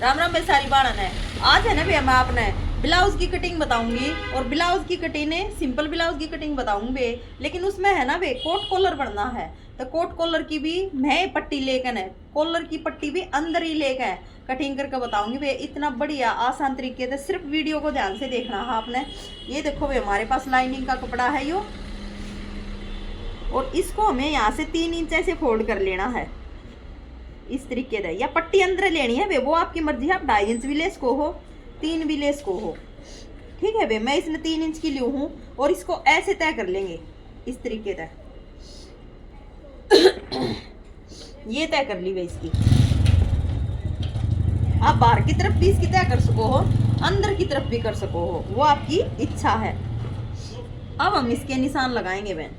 राम राम बेसारी बाणन है। आज है ना भैया मैं आपने ब्लाउज की कटिंग बताऊंगी और ब्लाउज की कटिंग ने सिंपल ब्लाउज की कटिंग बताऊंगी बे, लेकिन उसमें है ना बे कोट कॉलर बनना है। तो कोट कॉलर की भी मैं पट्टी लेकर है, कॉलर की पट्टी भी अंदर ही लेकर है कटिंग करके बताऊंगी बे, इतना बढ़िया आसान तरीके से। सिर्फ वीडियो को ध्यान से देखना है आपने। ये देखो बे हमारे पास लाइनिंग का कपड़ा है यो, और इसको हमें यहाँ से 3 इंच ऐसे फोल्ड कर लेना है इस तरीके से, या पट्टी अंदर लेनी है वे, वो आपकी मर्जी है। आप 2.5 इंच भी ले इसको हो, 3 भी ले इसको हो, ठीक है वे। मैं इसने 3 इंच की ली हूँ और इसको ऐसे तय कर लेंगे इस तरीके से। ये तय कर ली वे इसकी। आप बाहर की तरफ भी इसकी तय कर सको हो, अंदर की तरफ भी कर सको हो, वो आपकी इच्छा है। अब हम इसके निशान लगाएंगे बहन।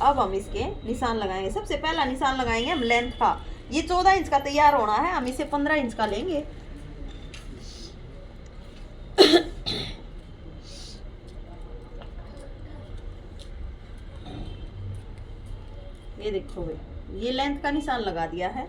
अब हम इसके निशान लगाएंगे। सबसे पहला निशान लगाएंगे हम लेंथ का। ये 14 इंच का तैयार होना है, हम इसे 15 इंच का लेंगे। ये देखो भाई, ये लेंथ का निशान लगा दिया है।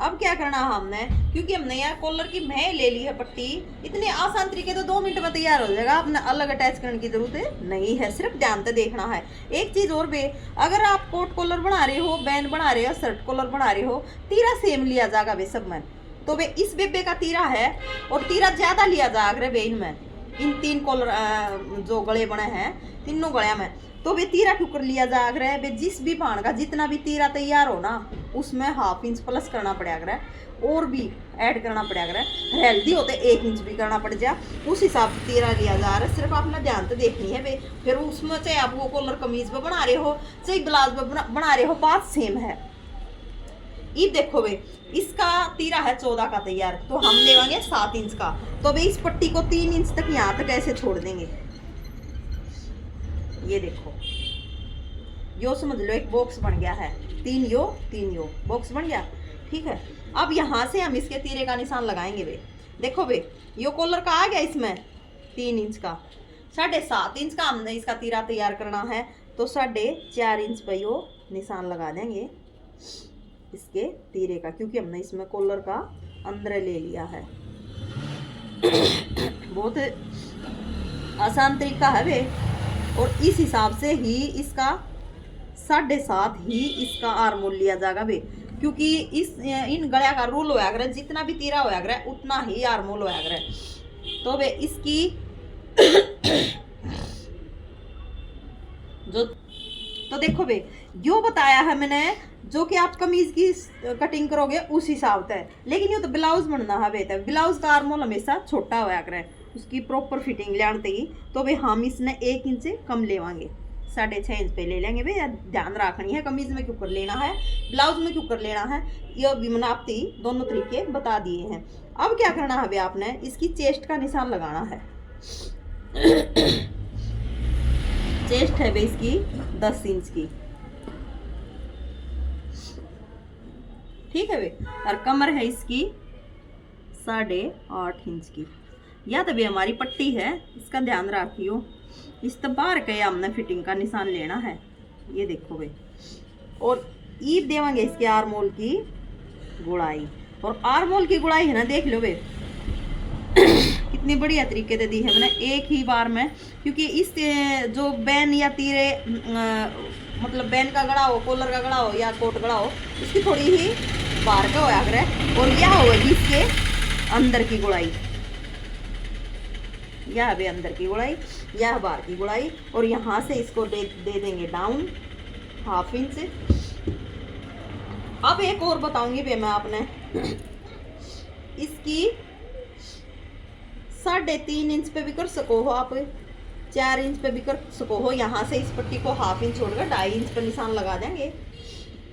अब क्या करना है हमने, क्योंकि हमने यहाँ कॉलर की मैं ले ली है पट्टी, इतने आसान तरीके तो 2 मिनट में तैयार हो जाएगा। अपने अलग अटैच करने की जरूरत नहीं है, सिर्फ ध्यान से देखना है। एक चीज और बे, अगर आप कोट कॉलर बना रहे हो, बैंड बना रहे हो, शर्ट कॉलर बना रहे हो, तीरा सेम लिया जाएगा बे सब में। तो बे इस बेबे का तीरा है और तीरा ज्यादा लिया जाएगा बे इनमें, इन 3 कॉलर जो गले बने हैं तीनों गलिया में। तो वे तीरा टुकर लिया जा रहा है। जिस भी भाण का जितना भी तीरा तैयार हो ना, उसमें 1/2 इंच प्लस करना पड़ेगा और भी ऐड करना पड़ेगा। हेल्दी होते 1 इंच भी करना पड़ जा, उस हिसाब से तीरा लिया जा रहा है। सिर्फ आपने ध्यान से देखनी है वे। फिर उसमें चाहे आप वो कॉलर कमीज पे बना रहे हो, चाहे ब्लाउज पे बना रहे हो, बात सेम है। ये देखो वे, इसका तीरा है 14 का तैयार, तो हम लेवांगे 7 इंच का। तो वे इस पट्टी को 3 इंच तक यहाँ तक ऐसे छोड़ देंगे। ये देखो, यो समझ लो एक बॉक्स बन गया है। 3 यो बॉक्स बन गया, ठीक है। अब यहाँ से हम इसके तीरे का निशान लगाएंगे बे। देखो बे, यो कॉलर का आ गया इसमें 3 इंच का। 7.5 इंच का हमने इसका तीरा तैयार करना है, तो 4.5 इंच पे यो निशान लगा देंगे इसके तीरे का, क्योंकि हमने इसमें कॉलर का अंदर ले लिया है। बहुत आसान तरीका है बे, और इस हिसाब से ही इसका 7.5 ही इसका आर्मोल लिया जाएगा बे, क्योंकि इस इन गलिया का रूल होया करे, जितना भी तीरा होया करे उतना ही आर्मोल होया करे। तो बे इसकी जो, तो देखो बे, जो बताया है मैंने, जो कि आप कमीज की कटिंग करोगे उस हिसाब से। लेकिन ये तो ब्लाउज बनना है बे, ब्लाउज का आर्मोल हमेशा छोटा होया करे, उसकी प्रॉपर फिटिंग लेते ही। तो भाई हम इसने 1 इंच से कम लेवांगे, 6.5 इंच पे ले लेंगे भैया। ध्यान रखनी है कमीज में क्यों कर लेना है, ब्लाउज में क्यों कर लेना है, ये भी मैंने आपको दोनों तरीके बता दिए हैं। अब क्या करना है भैया, आपने इसकी चेस्ट का निशान लगाना है। चेस्ट है भाई इसकी 10 इंच की, ठीक है भाई। और कमर है इसकी 8.5 इंच की। या तो भी हमारी पट्टी है, इसका ध्यान रखियो। इस बाहर के हमने फिटिंग का निशान लेना है। ये देखो भाई, और ईब देवांगे इसके आर्मोल की गुड़ाई। और आर्मोल की गुड़ाई है ना, देख लो भाई कितनी बढ़िया तरीके से दी है मैंने एक ही बार में। क्योंकि इस जो बैन या तीरे मतलब बैन का गड़ा हो, कॉलर का गड़ा हो या कोट गड़ा हो, इसकी थोड़ी ही बाहर का होया करे। और यह होगी इसके अंदर की गुड़ाई, यह भी अंदर की गुड़ाई, यह बाहर की गुड़ाई। और यहाँ से इसको दे देंगे डाउन 1/2 इंच। अब एक और बताऊंगी भैया मैं आपने, इसकी 3.5 इंच पे भी कर सको हो आप, 4 इंच पे भी कर सको हो। यहाँ से इस पट्टी को 1/2 इंच छोड़कर 2.5 इंच पर निशान लगा देंगे,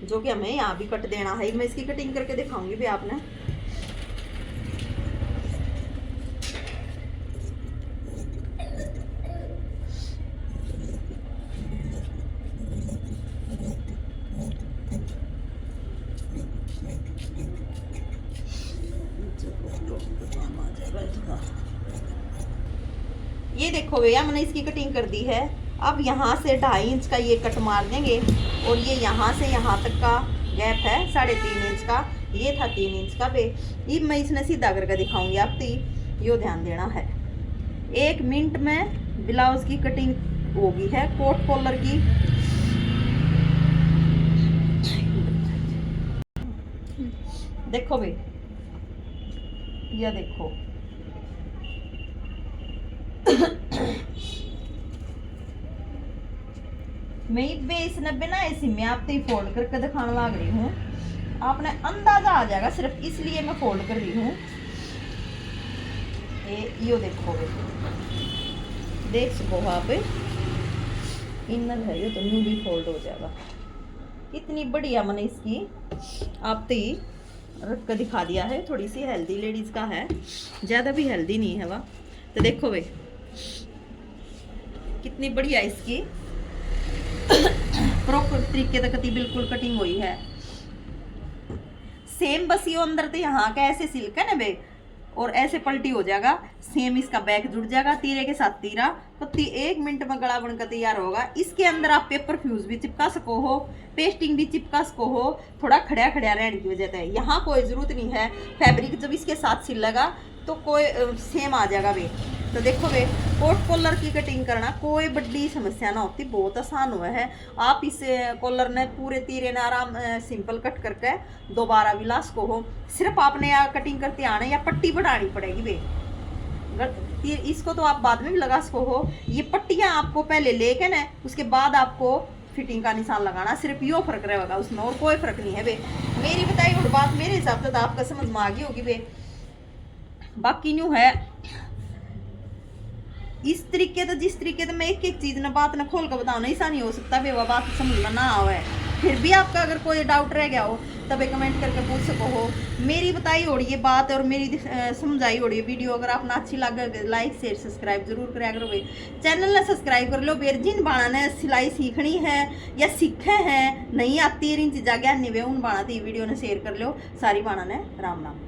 जो कि हमें यहाँ भी कट देना है। मैं इसकी कटिंग करके दिखाऊंगी भी आपने। ये देखो भैया, मैंने इसकी कटिंग कर दी है। अब यहाँ से 2.5 इंच का ये कट मार देंगे और ये यहाँ से यहाँ तक का गैप है 3.5 इंच का, ये था 3 इंच का बे। ये मैं इसने सीधा करके दिखाऊंगी आप, तो यो ध्यान देना है। 1 मिनट में ब्लाउज की कटिंग होगी है कोट कॉलर की। देखो भाई, ये देखो मैं बेस 90 ना ऐसी में आप ही फोल्ड करके दिखाने लग रही हूँ, आपने अंदाजा आ जाएगा, सिर्फ इसलिए मैं फोल्ड कर रही हूँ। यो देखो देख सको आप, इनर है ये तो न्यू भी फोल्ड हो जाएगा। इतनी बढ़िया मैंने इसकी आप तो ही रख कर दिखा दिया है। थोड़ी सी हेल्दी लेडीज का है, ज़्यादा भी हेल्दी नहीं है वह। तो देखो भाई कितनी बढ़िया इसकी प्रॉपर तरीके तक बिल्कुल कटिंग हुई है। सेम बस यो अंदर तो यहाँ का ऐसे सिल्क है ना बे, और ऐसे पलटी हो जाएगा। सेम इसका बैक जुड़ जाएगा तीरे के साथ तीरा, तो 1 मिनट में गला बनकर तैयार होगा। इसके अंदर आप पेपर फ्यूज भी चिपका सको हो, पेस्टिंग भी चिपका सको हो, थोड़ा खड़ा खड़ा रहने की वजह से। यहाँ कोई जरूरत नहीं है, फैब्रिक जब इसके साथ सिल लगा तो कोई सेम आ जाएगा वे। तो देखो वे कोट कॉलर की कटिंग करना कोई बड़ी समस्या ना होती, बहुत आसान हुआ है। आप इस कॉलर ने पूरे तीरे ने आराम सिंपल कट करके दोबारा भी लास्ट को हो, सिर्फ आपने या कटिंग करते आना या पट्टी बढ़ानी पड़ेगी वे। इसको तो आप बाद में भी लगा सको हो। ये पट्टियाँ आपको पहले लेके ना उसके बाद आपको फिटिंग का निशान लगाना, सिर्फ यो फर्क रहेगा उसमें, और कोई फर्क नहीं है वे। मेरी बताई हुई बात मेरे हिसाब से तो आपका समझ में आ गई होगी वे। बाकी न्यू है इस तरीके तो, जिस तरीके तो मैं एक एक चीज ना बात ना खोल कर बताऊँ, ऐसा नहीं हो सकता वे, वह बात समझना ना आवे। फिर भी आपका अगर कोई डाउट रह गया हो तब कमेंट करके पूछ सको हो। मेरी बताई हो रही है बात और मेरी समझाई हो रही है वीडियो, अगर आपने अच्छी लगे लाइक शेयर सब्सक्राइब जरूर कराया करो भाई। चैनल ने सब्सक्राइब कर लो। बेर जिन बाणा ने सिलाई सीखनी है या सीखे हैं नहीं आती इन चीज़ा ज्ञान नहीं वे, उन बाणा तो वीडियो ने शेयर कर लो। सारी बाणा ने राम राम।